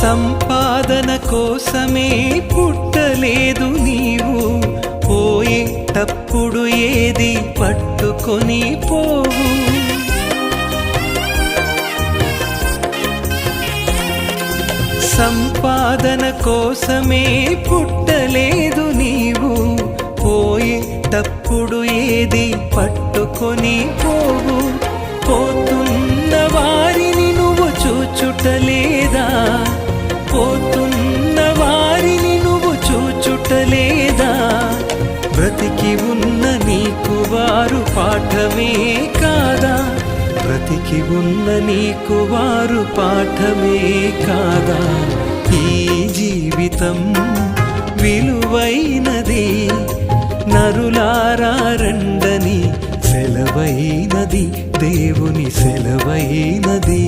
సంపాదన కోసమే పుట్టలేదు నీవు, పోయేటప్పుడు ఏది పట్టుకొని పోవు. సంపాదన కోసమే పుట్టలేదు నీవు, పోయేటప్పుడు ఏది పట్టుకొని పోవు. పోతున్న వారిని నువ్వు చూచుటలేదా, పోతున్న వారిని నువ్వు చూచుటలేదా. బ్రతికి ఉన్న నీకు వారు పాఠమే కాదా, బ్రతికి ఉన్న నీకు వారు పాఠమే కాదా. ఈ జీవితం విలువైనది, నరులారా రండని సెలవైనది, దేవుని సెలవైనది.